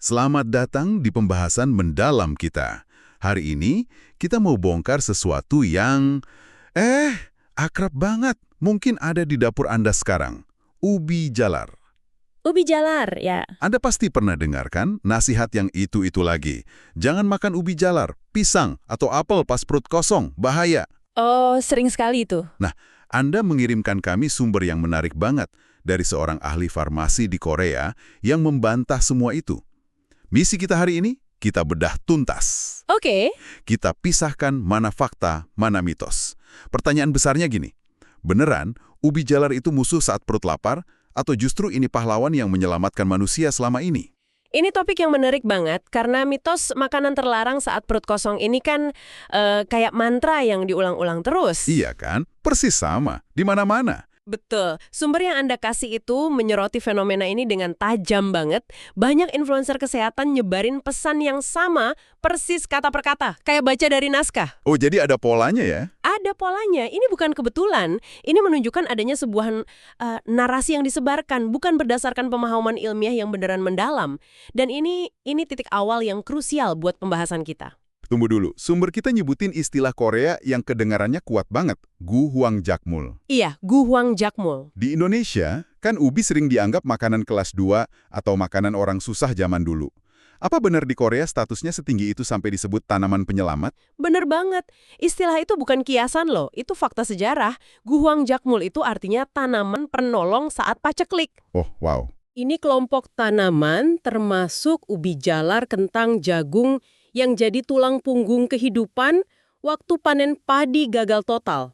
Selamat datang di pembahasan mendalam kita. Hari ini kita mau bongkar sesuatu yang akrab banget. Mungkin ada di dapur Anda sekarang. Ubi jalar. Ubi jalar, ya. Anda pasti pernah dengarkan nasihat yang itu lagi. Jangan makan ubi jalar, pisang, atau apel pas perut kosong, bahaya. Oh, sering sekali itu. Nah, Anda mengirimkan kami sumber yang menarik banget dari seorang ahli farmasi di Korea yang membantah semua itu. Misi kita hari ini, kita bedah tuntas. Oke. Kita pisahkan mana fakta, mana mitos. Pertanyaan besarnya gini, beneran ubi jalar itu musuh saat perut lapar, atau justru ini pahlawan yang menyelamatkan manusia selama ini? Ini topik yang menarik banget karena mitos makanan terlarang saat perut kosong ini kan kayak mantra yang diulang-ulang terus. Iya kan? Persis sama, di mana-mana. Betul. Sumber yang Anda kasih itu menyoroti fenomena ini dengan tajam banget. Banyak influencer kesehatan nyebarin pesan yang sama, persis kata per kata, kayak baca dari naskah. Oh, jadi ada polanya ya? Ada polanya. Ini bukan kebetulan. Ini menunjukkan adanya sebuah narasi yang disebarkan, bukan berdasarkan pemahaman ilmiah yang beneran mendalam. Dan ini titik awal yang krusial buat pembahasan kita. Tunggu dulu, sumber kita nyebutin istilah Korea yang kedengarannya kuat banget, gu huang jakmul. Iya, gu huang jakmul. Di Indonesia, kan ubi sering dianggap makanan kelas 2 atau makanan orang susah zaman dulu. Apa benar di Korea statusnya setinggi itu sampai disebut tanaman penyelamat? Bener banget. Istilah itu bukan kiasan loh, itu fakta sejarah. Gu huang jakmul itu artinya tanaman penolong saat paceklik. Oh, wow. Ini kelompok tanaman termasuk ubi jalar, kentang, jagung, yang jadi tulang punggung kehidupan waktu panen padi gagal total.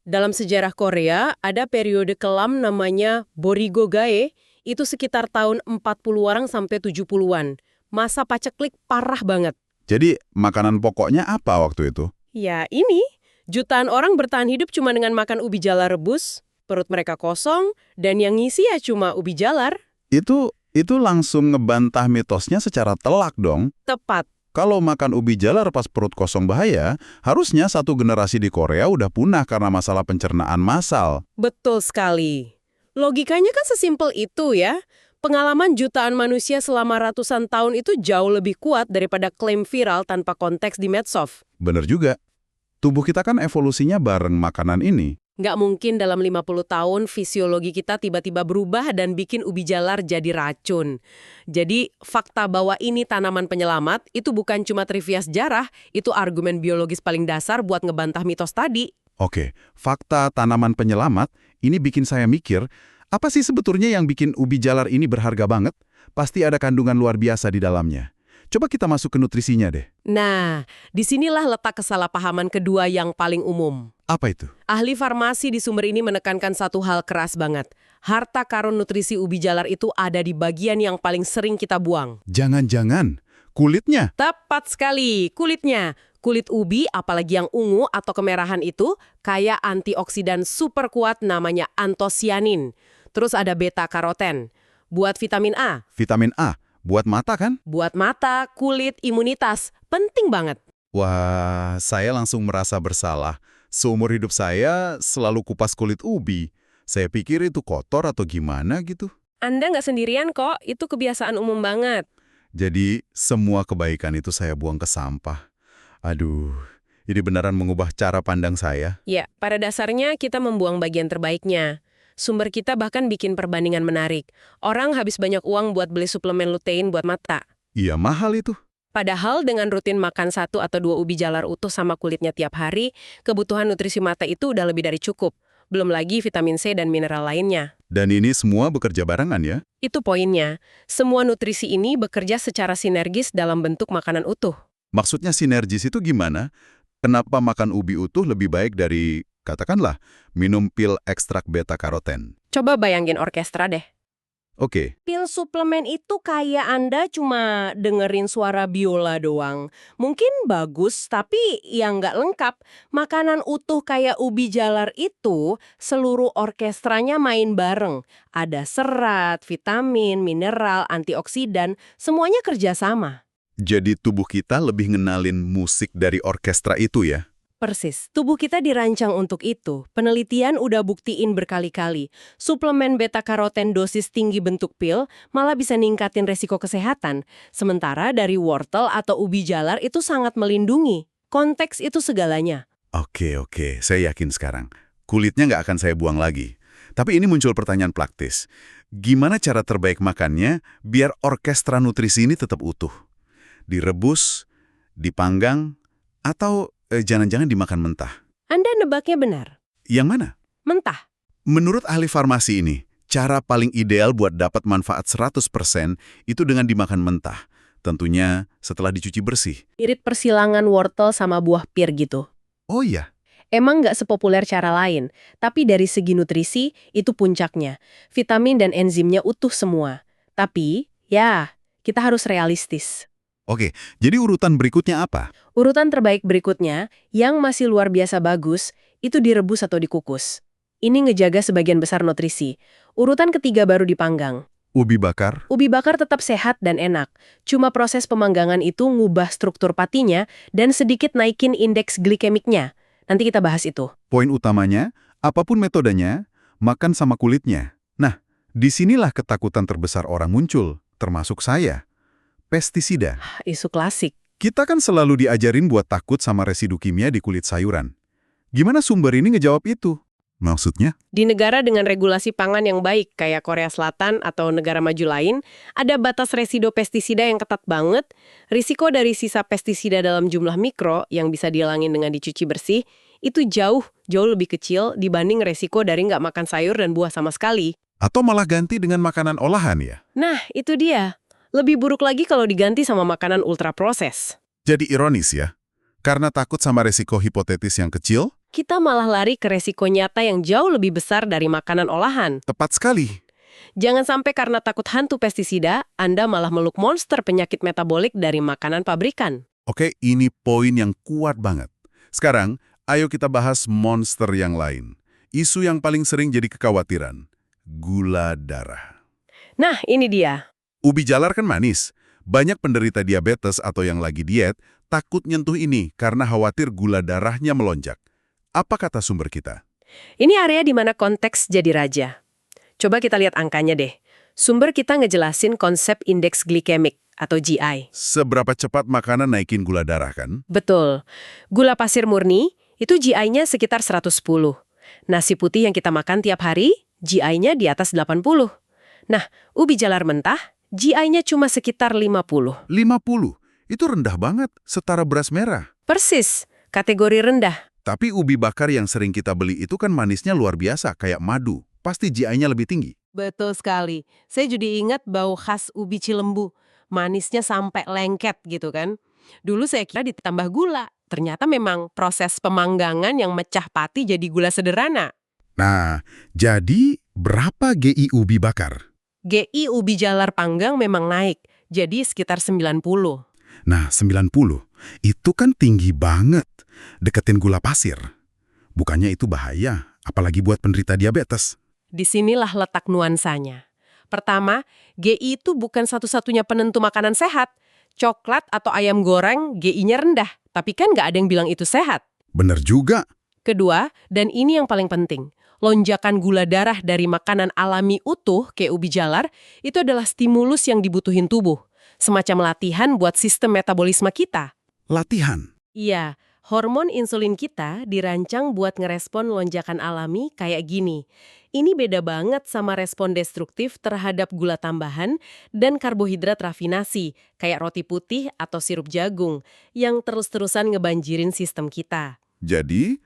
Dalam sejarah Korea, ada periode kelam namanya Borigogae, itu sekitar tahun 40-an sampai 70-an. Masa paceklik parah banget. Jadi, makanan pokoknya apa waktu itu? Ya, ini. Jutaan orang bertahan hidup cuma dengan makan ubi jalar rebus, perut mereka kosong, dan yang ngisi ya cuma ubi jalar. Itu langsung ngebantah mitosnya secara telak dong. Tepat. Kalau makan ubi jalar pas perut kosong bahaya, harusnya satu generasi di Korea udah punah karena masalah pencernaan massal. Betul sekali. Logikanya kan sesimpel itu ya. Pengalaman jutaan manusia selama ratusan tahun itu jauh lebih kuat daripada klaim viral tanpa konteks di medsos. Bener juga. Tubuh kita kan evolusinya bareng makanan ini. Nggak mungkin dalam 50 tahun fisiologi kita tiba-tiba berubah dan bikin ubi jalar jadi racun. Jadi fakta bahwa ini tanaman penyelamat itu bukan cuma trivia sejarah, itu argumen biologis paling dasar buat ngebantah mitos tadi. Oke, fakta tanaman penyelamat ini bikin saya mikir, apa sih sebetulnya yang bikin ubi jalar ini berharga banget? Pasti ada kandungan luar biasa di dalamnya. Coba kita masuk ke nutrisinya deh. Nah, disinilah letak kesalahpahaman kedua yang paling umum. Apa itu? Ahli farmasi di sumber ini menekankan satu hal keras banget. Harta karun nutrisi ubi jalar itu ada di bagian yang paling sering kita buang. Jangan-jangan kulitnya? Tepat sekali, kulitnya. Kulit ubi, apalagi yang ungu atau kemerahan itu, kaya antioksidan super kuat namanya antosianin. Terus ada beta-karoten. Buat vitamin A. Vitamin A? Buat mata kan? Buat mata, kulit, imunitas. Penting banget. Wah, saya langsung merasa bersalah. Seumur hidup saya selalu kupas kulit ubi. Saya pikir itu kotor atau gimana gitu. Anda nggak sendirian kok, itu kebiasaan umum banget. Jadi, semua kebaikan itu saya buang ke sampah. Aduh, ini beneran mengubah cara pandang saya. Ya, pada dasarnya kita membuang bagian terbaiknya. Sumber kita bahkan bikin perbandingan menarik. Orang habis banyak uang buat beli suplemen lutein buat mata. Iya, mahal itu. Padahal dengan rutin makan 1 atau 2 ubi jalar utuh sama kulitnya tiap hari, kebutuhan nutrisi mata itu udah lebih dari cukup. Belum lagi vitamin C dan mineral lainnya. Dan ini semua bekerja barengan ya? Itu poinnya. Semua nutrisi ini bekerja secara sinergis dalam bentuk makanan utuh. Maksudnya sinergis itu gimana? Kenapa makan ubi utuh lebih baik dari, katakanlah, minum pil ekstrak beta-karoten? Coba bayangin orkestra deh. Oke. Pil suplemen itu kayak Anda cuma dengerin suara biola doang. Mungkin bagus, tapi yang nggak lengkap. Makanan utuh kayak ubi jalar itu, seluruh orkestranya main bareng. Ada serat, vitamin, mineral, antioksidan, semuanya kerja sama. Jadi tubuh kita lebih ngenalin musik dari orkestra itu ya? Persis, tubuh kita dirancang untuk itu. Penelitian udah buktiin berkali-kali. Suplemen beta-karoten dosis tinggi bentuk pil malah bisa ningkatin resiko kesehatan. Sementara dari wortel atau ubi jalar itu sangat melindungi. Konteks itu segalanya. Oke, saya yakin sekarang. Kulitnya nggak akan saya buang lagi. Tapi ini muncul pertanyaan praktis. Gimana cara terbaik makannya biar orkestra nutrisi ini tetap utuh? Direbus, dipanggang, atau jangan-jangan dimakan mentah? Anda nebaknya benar. Yang mana? Mentah. Menurut ahli farmasi ini, cara paling ideal buat dapat manfaat 100% itu dengan dimakan mentah. Tentunya setelah dicuci bersih. Irit persilangan wortel sama buah pir gitu. Oh iya? Emang nggak sepopuler cara lain, tapi dari segi nutrisi, itu puncaknya. Vitamin dan enzimnya utuh semua. Tapi, ya, kita harus realistis. Oke, jadi urutan berikutnya apa? Urutan terbaik berikutnya, yang masih luar biasa bagus, itu direbus atau dikukus. Ini ngejaga sebagian besar nutrisi. Urutan ketiga baru dipanggang. Ubi bakar? Ubi bakar tetap sehat dan enak. Cuma proses pemanggangan itu ngubah struktur patinya dan sedikit naikin indeks glikemiknya. Nanti kita bahas itu. Poin utamanya, apapun metodenya, makan sama kulitnya. Nah, disinilah ketakutan terbesar orang muncul, termasuk saya. Pestisida. Isu klasik. Kita kan selalu diajarin buat takut sama residu kimia di kulit sayuran. Gimana sumber ini ngejawab itu? Maksudnya? Di negara dengan regulasi pangan yang baik, kayak Korea Selatan atau negara maju lain, ada batas residu pestisida yang ketat banget. Risiko dari sisa pestisida dalam jumlah mikro yang bisa dihilangin dengan dicuci bersih, itu jauh lebih kecil dibanding resiko dari nggak makan sayur dan buah sama sekali. Atau malah ganti dengan makanan olahan ya? Nah, itu dia. Lebih buruk lagi kalau diganti sama makanan ultraproses. Jadi ironis ya? Karena takut sama resiko hipotetis yang kecil, Kita malah lari ke resiko nyata yang jauh lebih besar dari makanan olahan. tepat sekali. Jangan sampai karena takut hantu pestisida, Anda malah meluk monster penyakit metabolik dari makanan pabrikan. Oke, ini poin yang kuat banget. Sekarang, ayo kita bahas monster yang lain. Isu yang paling sering jadi kekhawatiran. Gula darah. Nah, ini dia. Ubi jalar kan manis. Banyak penderita diabetes atau yang lagi diet takut nyentuh ini karena khawatir gula darahnya melonjak. Apa kata sumber kita? Ini area di mana konteks jadi raja. Coba kita lihat angkanya deh. Sumber kita ngejelasin konsep indeks glikemik atau GI. Seberapa cepat makanan naikin gula darah kan? Betul. Gula pasir murni, itu GI-nya sekitar 110. Nasi putih yang kita makan tiap hari, GI-nya di atas 80. Nah, ubi jalar mentah, GI-nya cuma sekitar 50. 50? Itu rendah banget, setara beras merah. Persis, kategori rendah. Tapi ubi bakar yang sering kita beli itu kan manisnya luar biasa, kayak madu. Pasti GI-nya lebih tinggi. Betul sekali. Saya jadi ingat bau khas ubi Cilembu. Manisnya sampai lengket gitu kan. Dulu saya kira ditambah gula. Ternyata memang proses pemanggangan yang mecah pati jadi gula sederhana. Nah, jadi berapa GI ubi bakar? GI ubi jalar panggang memang naik. Jadi sekitar 90. Nah, 90. Itu kan tinggi banget. Deketin gula pasir. Bukannya itu bahaya, apalagi buat penderita diabetes. Disinilah letak nuansanya. Pertama, GI itu bukan satu-satunya penentu makanan sehat. Coklat atau ayam goreng GI-nya rendah, tapi kan nggak ada yang bilang itu sehat. Bener juga. Kedua, dan ini yang paling penting, lonjakan gula darah dari makanan alami utuh kayak ubi jalar itu adalah stimulus yang dibutuhin tubuh. Semacam latihan buat sistem metabolisme kita. Latihan. Iya, hormon insulin kita dirancang buat ngerespon lonjakan alami kayak gini. Ini beda banget sama respon destruktif terhadap gula tambahan dan karbohidrat rafinasi, kayak roti putih atau sirup jagung, yang terus-terusan ngebanjirin sistem kita. Jadi,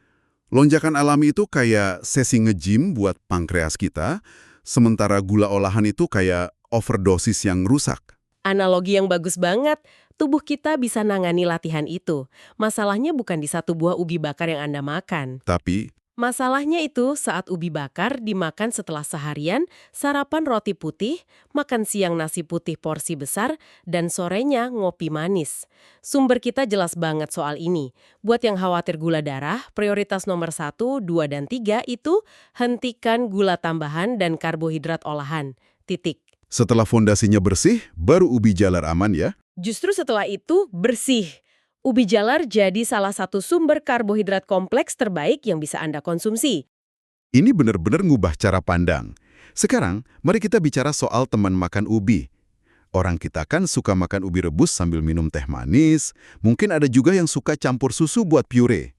lonjakan alami itu kayak sesi nge-gym buat pankreas kita, sementara gula olahan itu kayak overdosis yang rusak. Analogi yang bagus banget. Tubuh kita bisa nangani latihan itu. Masalahnya bukan di satu buah ubi bakar yang Anda makan. Tapi, Masalahnya itu saat ubi bakar dimakan setelah seharian, sarapan roti putih, makan siang nasi putih porsi besar, dan sorenya ngopi manis. Sumber kita jelas banget soal ini. Buat yang khawatir gula darah, prioritas nomor 1, 2, dan 3 itu hentikan gula tambahan dan karbohidrat olahan. Titik. setelah fondasinya bersih, baru ubi jalar aman ya? Justru setelah itu bersih. Ubi jalar jadi salah satu sumber karbohidrat kompleks terbaik yang bisa Anda konsumsi. Ini benar-benar ngubah cara pandang. Sekarang, mari kita bicara soal teman makan ubi. Orang kita kan suka makan ubi rebus sambil minum teh manis, mungkin ada juga yang suka campur susu buat pure.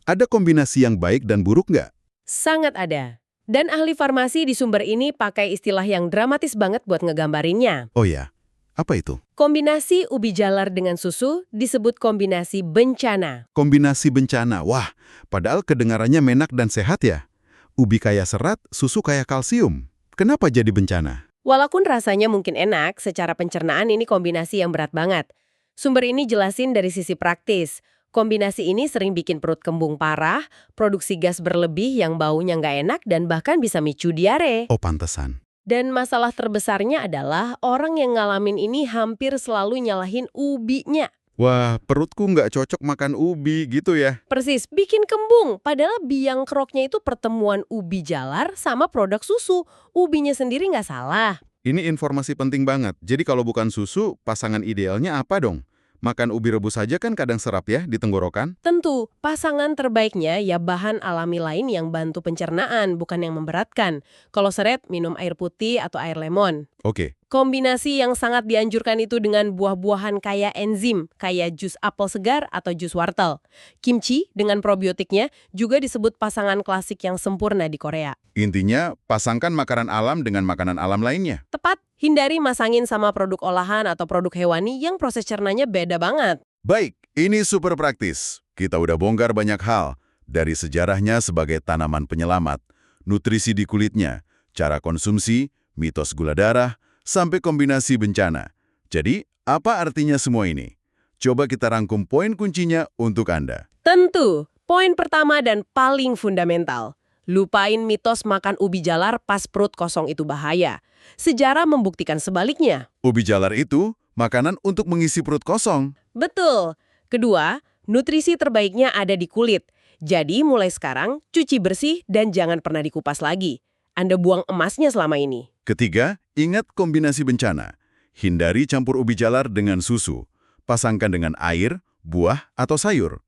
Ada kombinasi yang baik dan buruk nggak? Sangat ada. Dan ahli farmasi di sumber ini pakai istilah yang dramatis banget buat ngegambarinnya. Oh ya, apa itu? Kombinasi ubi jalar dengan susu disebut kombinasi bencana. Kombinasi bencana, wah, padahal kedengarannya menak dan sehat ya. Ubi kaya serat, susu kaya kalsium. Kenapa jadi bencana? Walaupun rasanya mungkin enak, secara pencernaan ini kombinasi yang berat banget. Sumber ini jelasin dari sisi praktis. Kombinasi ini sering bikin perut kembung parah, produksi gas berlebih yang baunya nggak enak, dan bahkan bisa micu diare. Oh, pantesan. Dan masalah terbesarnya adalah orang yang ngalamin ini hampir selalu nyalahin ubinya. Wah, perutku nggak cocok makan ubi gitu ya. Persis, bikin kembung. Padahal biang keroknya itu pertemuan ubi jalar sama produk susu. Ubinya sendiri nggak salah. Ini informasi penting banget. Jadi kalau bukan susu, pasangan idealnya apa dong? Makan ubi rebus saja kan kadang serap ya di tenggorokan? Tentu, pasangan terbaiknya ya bahan alami lain yang bantu pencernaan, bukan yang memberatkan. Kalau seret, minum air putih atau air lemon. Oke. Kombinasi yang sangat dianjurkan itu dengan buah-buahan kaya enzim, kayak jus apel segar atau jus wortel. Kimchi dengan probiotiknya juga disebut pasangan klasik yang sempurna di Korea. Intinya, pasangkan makanan alam dengan makanan alam lainnya. Tepat, hindari masangin sama produk olahan atau produk hewani yang proses cernanya beda banget. Baik, ini super praktis. Kita udah bongkar banyak hal. Dari sejarahnya sebagai tanaman penyelamat, nutrisi di kulitnya, cara konsumsi, mitos gula darah, sampai kombinasi bencana. Jadi, apa artinya semua ini? Coba kita rangkum poin kuncinya untuk Anda. Tentu, poin pertama dan paling fundamental. Lupain mitos makan ubi jalar pas perut kosong itu bahaya. Sejarah membuktikan sebaliknya. Ubi jalar itu makanan untuk mengisi perut kosong. Betul. Kedua, nutrisi terbaiknya ada di kulit. Jadi mulai sekarang, cuci bersih dan jangan pernah dikupas lagi. Anda buang emasnya selama ini. Ketiga, ingat kombinasi bencana. Hindari campur ubi jalar dengan susu. Pasangkan dengan air, buah, atau sayur.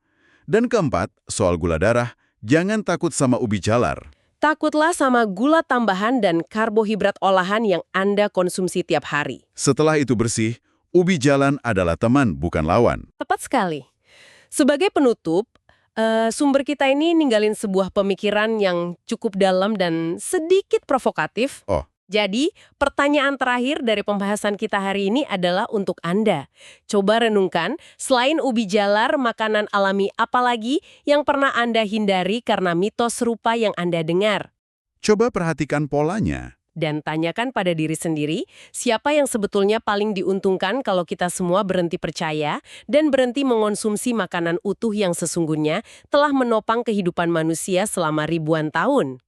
Dan keempat, soal gula darah, jangan takut sama ubi jalar. Takutlah sama gula tambahan dan karbohidrat olahan yang Anda konsumsi tiap hari. Setelah itu bersih, ubi jalan adalah teman, bukan lawan. Tepat sekali. Sebagai penutup, sumber kita ini ninggalin sebuah pemikiran yang cukup dalam dan sedikit provokatif. Oh. Jadi, pertanyaan terakhir dari pembahasan kita hari ini adalah untuk Anda. Coba renungkan, selain ubi jalar, makanan alami apa lagi yang pernah Anda hindari karena mitos serupa yang Anda dengar? Coba perhatikan polanya. Dan tanyakan pada diri sendiri, siapa yang sebetulnya paling diuntungkan kalau kita semua berhenti percaya dan berhenti mengonsumsi makanan utuh yang sesungguhnya telah menopang kehidupan manusia selama ribuan tahun.